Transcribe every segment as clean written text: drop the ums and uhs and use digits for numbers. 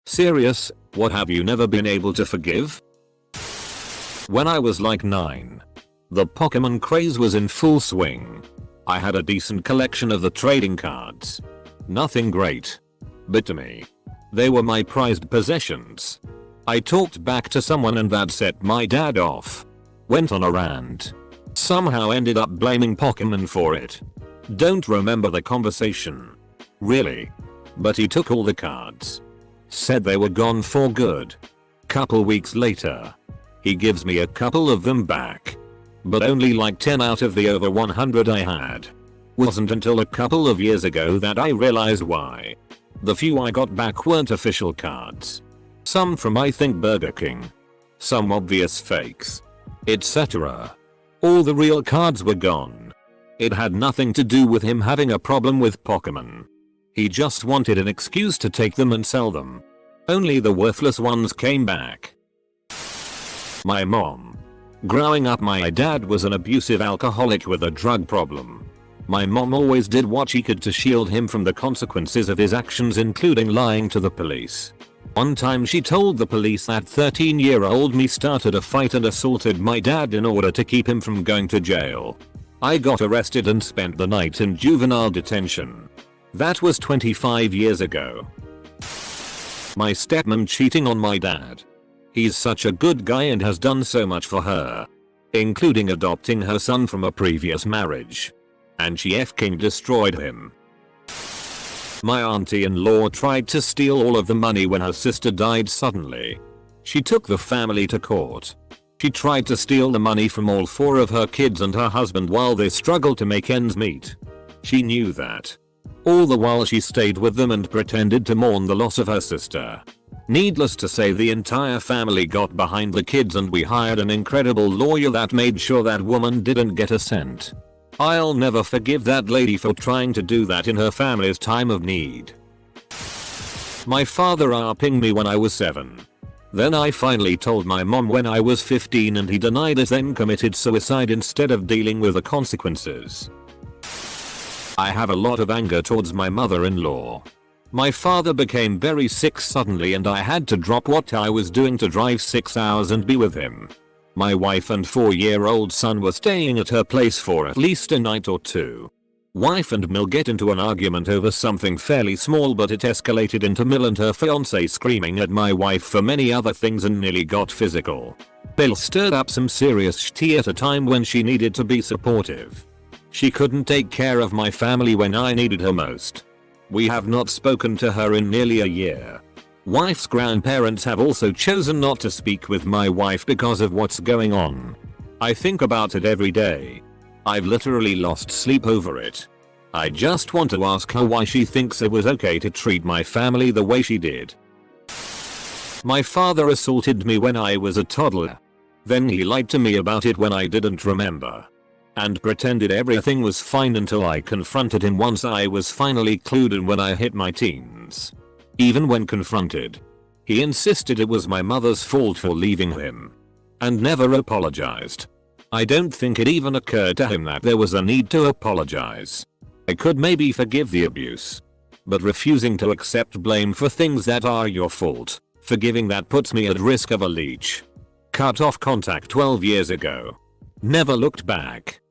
Serious, what have you never been able to forgive? When I was like 9. The Pokemon craze was in full swing. I had a decent collection of the trading cards. Nothing great. But to me, they were my prized possessions. I talked back to someone and that set my dad off. Went on a rant. Somehow ended up blaming Pokemon for it. Don't remember the conversation. Really. But he took all the cards. Said they were gone for good. Couple weeks later, he gives me a couple of them back. But only like 10 out of the over 100 I had. Wasn't until a couple of years ago that I realized why. The few I got back weren't official cards. Some from I think Burger King. Some obvious fakes. Etc. All the real cards were gone. It had nothing to do with him having a problem with Pokemon. He just wanted an excuse to take them and sell them. Only the worthless ones came back. My mom. Growing up, my dad was an abusive alcoholic with a drug problem. My mom always did what she could to shield him from the consequences of his actions, including lying to the police. One time she told the police that 13-year-old me started a fight and assaulted my dad in order to keep him from going to jail. I got arrested and spent the night in juvenile detention. That was 25 years ago. My stepmom cheating on my dad. He's such a good guy and has done so much for her, including adopting her son from a previous marriage. And she f***ing destroyed him. My auntie-in-law tried to steal all of the money when her sister died suddenly. She took the family to court. She tried to steal the money from all 4 of her kids and her husband while they struggled to make ends meet. She knew that. All the while she stayed with them and pretended to mourn the loss of her sister. Needless to say, the entire family got behind the kids and we hired an incredible lawyer that made sure that woman didn't get a cent. I'll never forgive that lady for trying to do that in her family's time of need. My father RP'd me when I was 7. Then I finally told my mom when I was 15 and he denied it, then committed suicide instead of dealing with the consequences. I have a lot of anger towards my mother-in-law. My father became very sick suddenly and I had to drop what I was doing to drive 6 hours and be with him. My wife and 4-year-old son were staying at her place for at least a night or 2. Wife and Mill get into an argument over something fairly small, but it escalated into Mill and her fiance screaming at my wife for many other things and nearly got physical. Mill stirred up some serious shit at a time when she needed to be supportive. She couldn't take care of my family when I needed her most. We have not spoken to her in nearly a year. Wife's grandparents have also chosen not to speak with my wife because of what's going on. I think about it every day. I've literally lost sleep over it. I just want to ask her why she thinks it was okay to treat my family the way she did. My father assaulted me when I was a toddler. Then he lied to me about it when I didn't remember. And pretended everything was fine until I confronted him once I was finally clued in when I hit my teens. Even when confronted, he insisted it was my mother's fault for leaving him. And never apologized. I don't think it even occurred to him that there was a need to apologize. I could maybe forgive the abuse. But refusing to accept blame for things that are your fault, forgiving that puts me at risk of a leech. Cut off contact 12 years ago. Never looked back.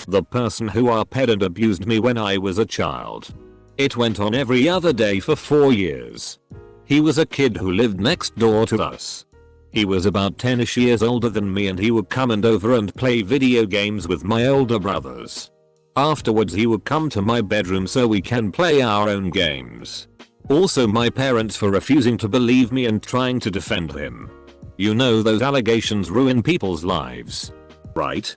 The person who RP'd and abused me when I was a child. It went on every other day for 4 years. He was a kid who lived next door to us. He was about 10ish years older than me and he would come over and play video games with my older brothers. Afterwards he would come to my bedroom so we can play our own games. Also my parents for refusing to believe me and trying to defend him. You know those allegations ruin people's lives. Right?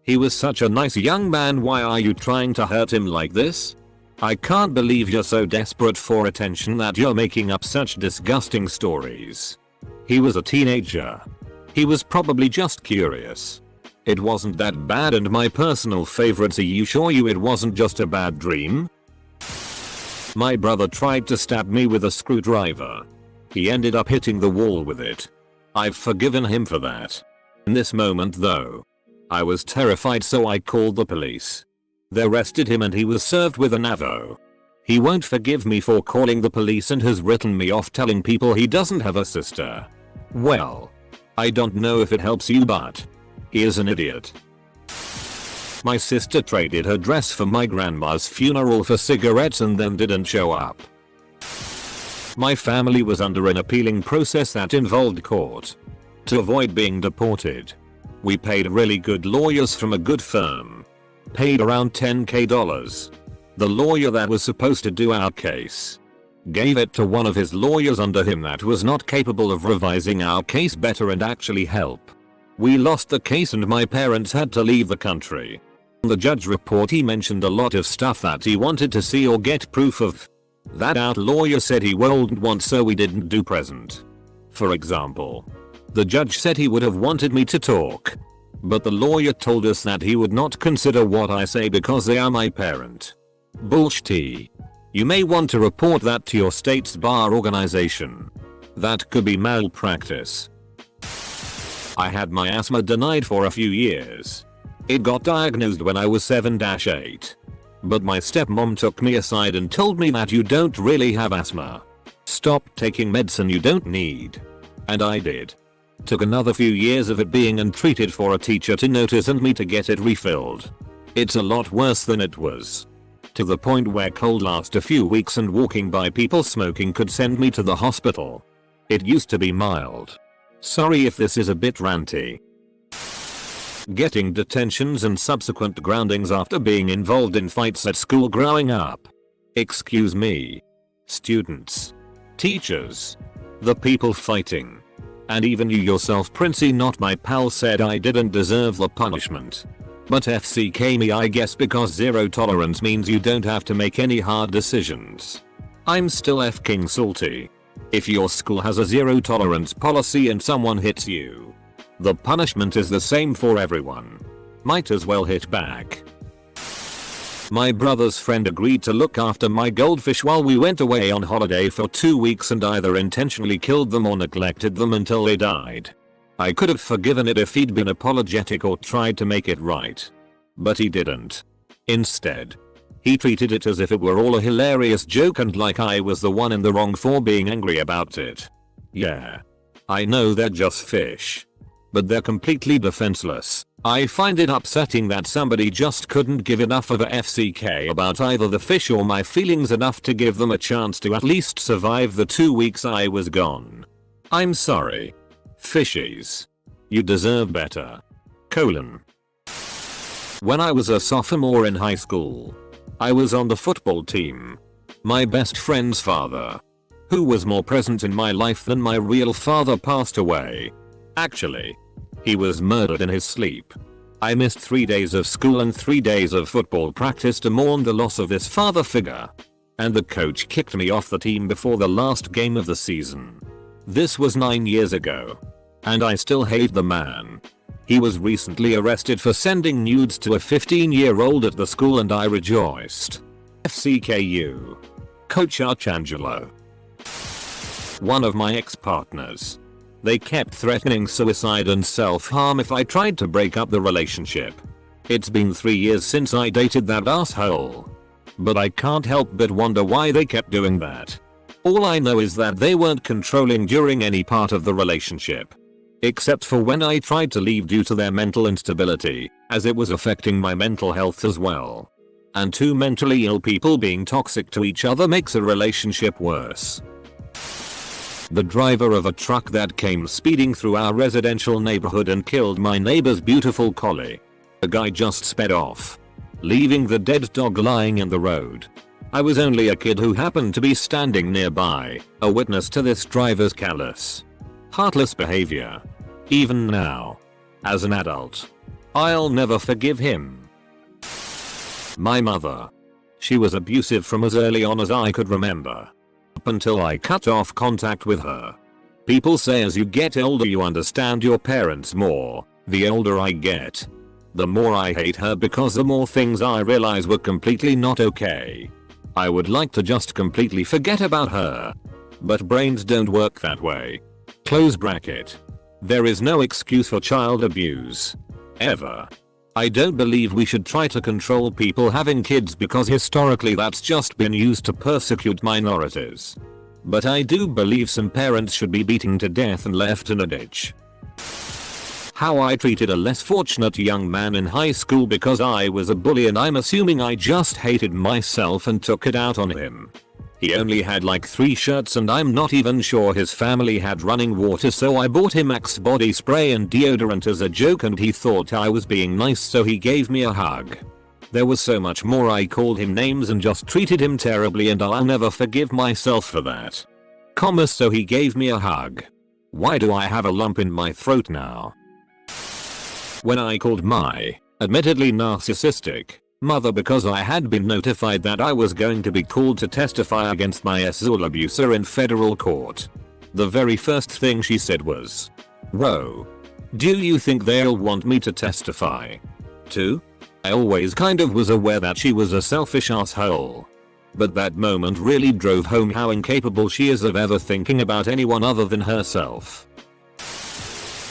He was such a nice young man, why are you trying to hurt him like this? I can't believe you're so desperate for attention that you're making up such disgusting stories. He was a teenager. He was probably just curious. It wasn't that bad and my personal favorites. Are you sure it wasn't just a bad dream? My brother tried to stab me with a screwdriver. He ended up hitting the wall with it. I've forgiven him for that. In this moment though, I was terrified, so I called the police. They arrested him and he was served with an AVO. He won't forgive me for calling the police and has written me off telling people he doesn't have a sister. Well, I don't know if it helps you, but he is an idiot. My sister traded her dress for my grandma's funeral for cigarettes and then didn't show up. My family was under an appealing process that involved court. To avoid being deported, we paid really good lawyers from a good firm. Paid around $10,000. The lawyer that was supposed to do our case gave it to one of his lawyers under him that was not capable of revising our case better and actually help. We lost the case and my parents had to leave the country. The judge report he mentioned a lot of stuff that he wanted to see or get proof of. That our lawyer said he wouldn't want, so we didn't do present. For example, the judge said he would have wanted me to talk, but the lawyer told us that he would not consider what I say because they are my parent. Bullshit. You may want to report that to your state's bar organization. That could be malpractice. I had my asthma denied for a few years. It got diagnosed when I was 7-8. But my stepmom took me aside and told me that you don't really have asthma. Stop taking medicine you don't need. And I did. Took another few years of it being untreated for a teacher to notice and me to get it refilled. It's a lot worse than it was. To the point where cold last a few weeks and walking by people smoking could send me to the hospital. It used to be mild. Sorry if this is a bit ranty. Getting detentions and subsequent groundings after being involved in fights at school growing up. Excuse me. Students. Teachers. The people fighting. And even you yourself, Princey not my pal, said I didn't deserve the punishment. But FCK me, I guess, because zero tolerance means you don't have to make any hard decisions. I'm still f-king salty. If your school has a zero tolerance policy and someone hits you, the punishment is the same for everyone. Might as well hit back. My brother's friend agreed to look after my goldfish while we went away on holiday for 2 weeks and either intentionally killed them or neglected them until they died. I could have forgiven it if he'd been apologetic or tried to make it right. But he didn't. Instead, he treated it as if it were all a hilarious joke and like I was the one in the wrong for being angry about it. Yeah. I know they're just fish. But they're completely defenseless. I find it upsetting that somebody just couldn't give enough of a FCK about either the fish or my feelings enough to give them a chance to at least survive the 2 weeks I was gone. I'm sorry. Fishies. You deserve better. : When I was a sophomore in high school, I was on the football team. My best friend's father, who was more present in my life than my real father, passed away. Actually, he was murdered in his sleep. I missed 3 days of school and 3 days of football practice to mourn the loss of this father figure. And the coach kicked me off the team before the last game of the season. This was 9 years ago. And I still hate the man. He was recently arrested for sending nudes to a 15-year-old at the school and I rejoiced. FCKU. Coach Archangelo. One of my ex-partners. They kept threatening suicide and self-harm if I tried to break up the relationship. It's been 3 years since I dated that asshole. But I can't help but wonder why they kept doing that. All I know is that they weren't controlling during any part of the relationship. Except for when I tried to leave due to their mental instability, as it was affecting my mental health as well. And two mentally ill people being toxic to each other makes a relationship worse. The driver of a truck that came speeding through our residential neighborhood and killed my neighbor's beautiful collie. The guy just sped off, leaving the dead dog lying in the road. I was only a kid who happened to be standing nearby, a witness to this driver's callous, heartless behavior. Even now, as an adult, I'll never forgive him. My mother. She was abusive from as early on as I could remember. Up until I cut off contact with her. People say as you get older you understand your parents more. The older I get, the more I hate her because the more things I realize were completely not okay. I would like to just completely forget about her. But brains don't work that way. Close bracket. There is no excuse for child abuse. Ever. I don't believe we should try to control people having kids because historically that's just been used to persecute minorities. But I do believe some parents should be beaten to death and left in a ditch. How I treated a less fortunate young man in high school because I was a bully, and I'm assuming I just hated myself and took it out on him. He only had like 3 shirts and I'm not even sure his family had running water, so I bought him Axe body spray and deodorant as a joke, and he thought I was being nice so he gave me a hug. There was so much more. I called him names and just treated him terribly, and I'll never forgive myself for that. So he gave me a hug. Why do I have a lump in my throat now? When I called my, admittedly narcissistic, mother because I had been notified that I was going to be called to testify against my sexual abuser in federal court, the very first thing she said was, "Whoa. Do you think they'll want me to testify too?" I always kind of was aware that she was a selfish asshole. But that moment really drove home how incapable she is of ever thinking about anyone other than herself.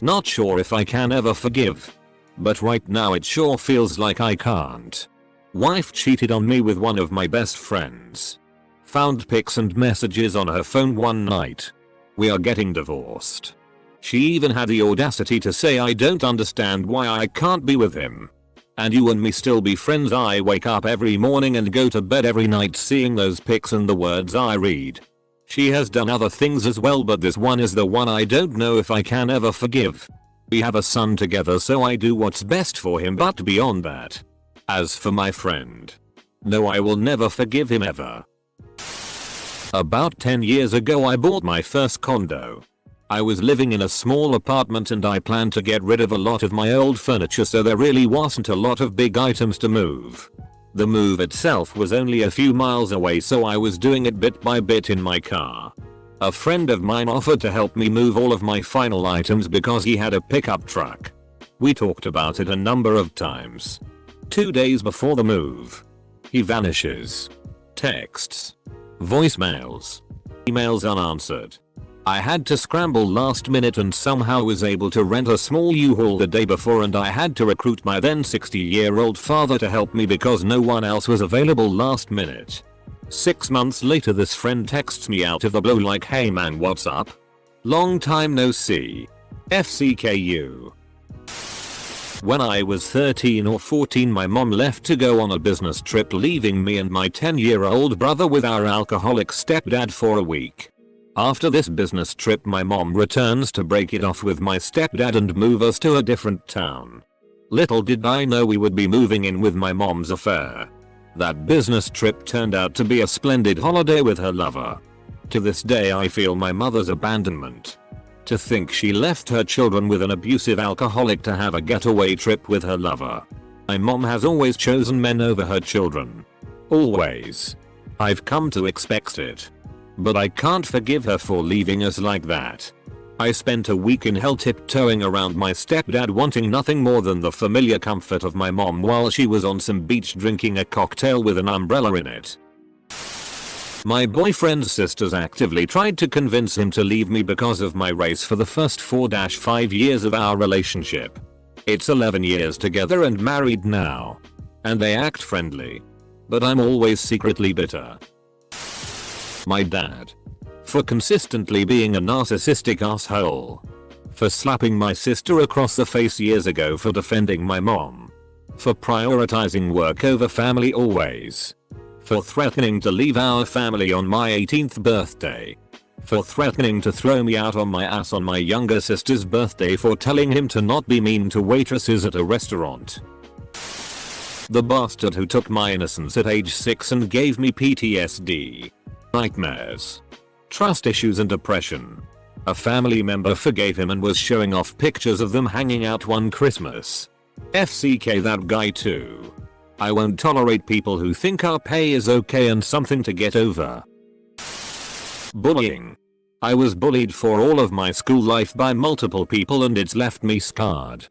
Not sure if I can ever forgive. But right now it sure feels like I can't. Wife cheated on me with one of my best friends. Found pics and messages on her phone one night. We are getting divorced. She even had the audacity to say I don't understand why I can't be with him. And you and me still be friends. I wake up every morning and go to bed every night seeing those pics and the words I read. She has done other things as well, but this one is the one I don't know if I can ever forgive. We have a son together, so I do what's best for him, but beyond that. As for my friend, no, I will never forgive him ever. About 10 years ago I bought my first condo. I was living in a small apartment and I planned to get rid of a lot of my old furniture, so there really wasn't a lot of big items to move. The move itself was only a few miles away, so I was doing it bit by bit in my car. A friend of mine offered to help me move all of my final items because he had a pickup truck. We talked about it a number of times. 2 days before the move, he vanishes. Texts, voicemails, emails unanswered. I had to scramble last minute and somehow was able to rent a small U-Haul the day before, and I had to recruit my then 60-year-old father to help me because no one else was available last minute. 6 months later this friend texts me out of the blue like, "Hey man, what's up? Long time no see. FCKU." When I was 13 or 14 my mom left to go on a business trip, leaving me and my 10-year-old brother with our alcoholic stepdad for a week. After this business trip my mom returns to break it off with my stepdad and move us to a different town. Little did I know we would be moving in with my mom's affair. That business trip turned out to be a splendid holiday with her lover. To this day I feel my mother's abandonment. To think she left her children with an abusive alcoholic to have a getaway trip with her lover. My mom has always chosen men over her children. Always. I've come to expect it. But I can't forgive her for leaving us like that. I spent a week in hell tiptoeing around my stepdad, wanting nothing more than the familiar comfort of my mom while she was on some beach drinking a cocktail with an umbrella in it. My boyfriend's sisters actively tried to convince him to leave me because of my race for the first 4-5 years of our relationship. It's 11 years together and married now. And they act friendly. But I'm always secretly bitter. My dad. For consistently being a narcissistic asshole. For slapping my sister across the face years ago. For defending my mom. For prioritizing work over family always. For threatening to leave our family on my 18th birthday. For threatening to throw me out on my ass on my younger sister's birthday. For telling him to not be mean to waitresses at a restaurant. The bastard who took my innocence at age 6 and gave me PTSD. Nightmares. Trust issues and depression. A family member forgave him and was showing off pictures of them hanging out one Christmas. FCK that guy too. I won't tolerate people who think our pay is okay and something to get over. Bullying. I was bullied for all of my school life by multiple people and it's left me scarred.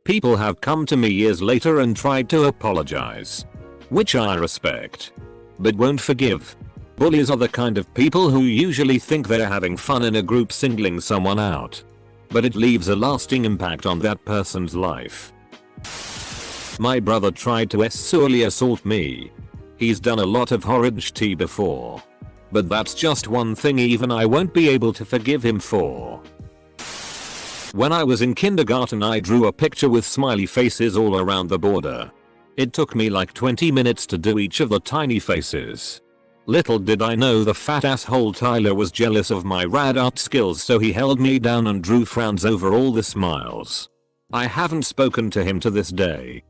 People have come to me years later and tried to apologize. Which I respect. But won't forgive. Bullies are the kind of people who usually think they're having fun in a group singling someone out. But it leaves a lasting impact on that person's life. My brother tried to sexually assault me. He's done a lot of horrid shit before. But that's just one thing even I won't be able to forgive him for. When I was in kindergarten I drew a picture with smiley faces all around the border. It took me like 20 minutes to do each of the tiny faces. Little did I know the fat asshole Tyler was jealous of my rad art skills, so he held me down and drew frowns over all the smiles. I haven't spoken to him to this day.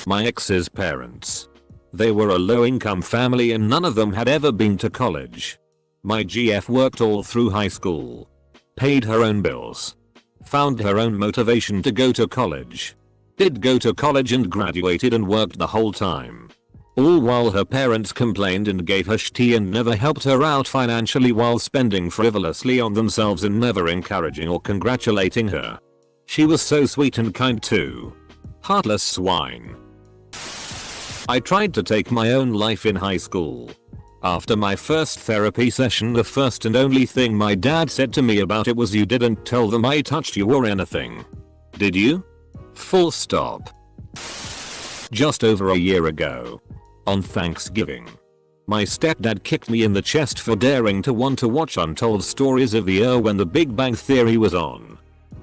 My ex's parents. They were a low-income family and none of them had ever been to college. My GF worked all through high school. Paid her own bills. Found her own motivation to go to college. Did go to college and graduated and worked the whole time. All while her parents complained and gave her shit and never helped her out financially while spending frivolously on themselves and never encouraging or congratulating her. She was so sweet and kind too. Heartless swine. I tried to take my own life in high school. After my first therapy session, the first and only thing my dad said to me about it was, "You didn't tell them I touched you or anything. Did you?" Full stop. Just over a year ago, on Thanksgiving, my stepdad kicked me in the chest for daring to want to watch Untold Stories of the Year when The Big Bang Theory was on.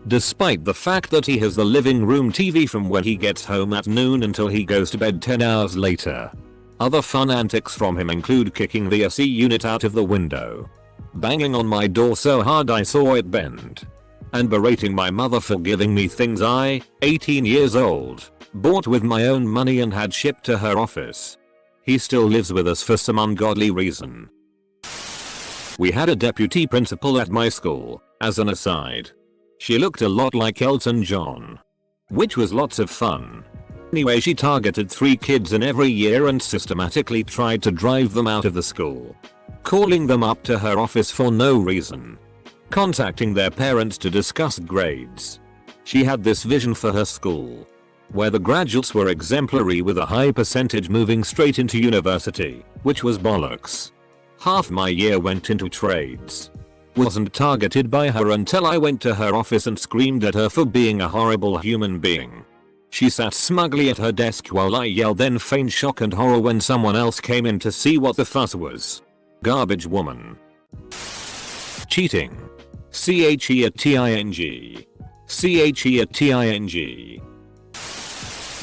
Despite the fact that he has the living room TV from when he gets home at noon until he goes to bed 10 hours later. Other fun antics from him include kicking the AC unit out of the window, banging on my door so hard I saw it bend, and berating my mother for giving me things I, 18 years old, bought with my own money and had shipped to her office. He still lives with us for some ungodly reason. We had a deputy principal at my school, as an aside. She looked a lot like Elton John, which was lots of fun. Anyway, she targeted 3 kids in every year and systematically tried to drive them out of the school, calling them up to her office for no reason, contacting their parents to discuss grades. She had this vision for her school, where the graduates were exemplary with a high percentage moving straight into university, which was bollocks. Half my year went into trades. Wasn't targeted by her until I went to her office and screamed at her for being a horrible human being. She sat smugly at her desk while I yelled, then feigned shock and horror when someone else came in to see what the fuss was. Garbage woman. Cheating. CHEATING. CHEATING.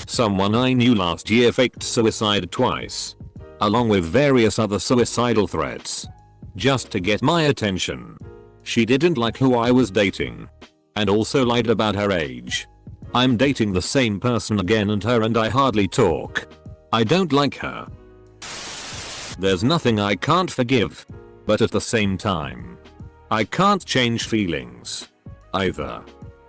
Someone I knew last year faked suicide twice, along with various other suicidal threats, just to get my attention. She didn't like who I was dating, and also lied about her age. I'm dating the same person again and her and I hardly talk. I don't like her. There's nothing I can't forgive, but at the same time, I can't change feelings either.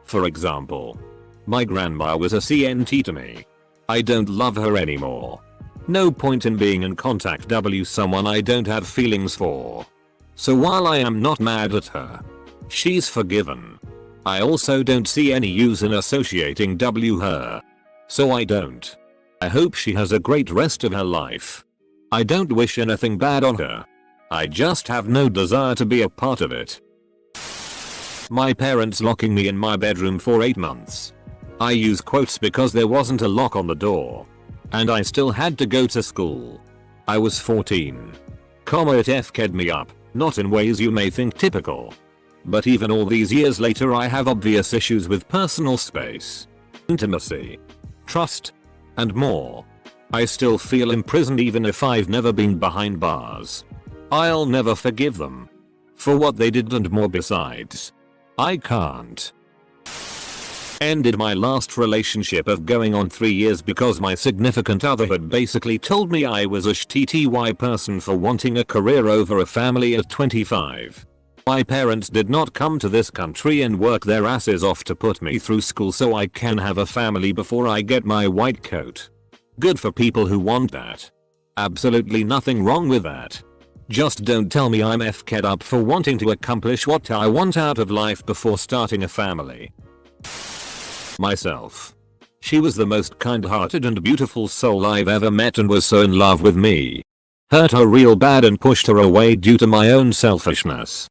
For example, my grandma was a CNT to me. I don't love her anymore. No point in being in contact with someone I don't have feelings for. So while I am not mad at her, she's forgiven. I also don't see any use in associating her. So I don't. I hope she has a great rest of her life. I don't wish anything bad on her. I just have no desire to be a part of it. My parents locking me in my bedroom for 8 months. I use quotes because there wasn't a lock on the door, and I still had to go to school. I was 14. It FK'd me up, not in ways you may think typical. But even all these years later I have obvious issues with personal space, intimacy, trust, and more. I still feel imprisoned even if I've never been behind bars. I'll never forgive them for what they did and more besides. I can't. Ended my last relationship of going on 3 years because my significant other had basically told me I was a shitty person for wanting a career over a family at 25. My parents did not come to this country and work their asses off to put me through school so I can have a family before I get my white coat. Good for people who want that. Absolutely nothing wrong with that. Just don't tell me I'm FK'd up for wanting to accomplish what I want out of life before starting a family. Myself. She was the most kind-hearted and beautiful soul I've ever met and was so in love with me. Hurt her real bad and pushed her away due to my own selfishness.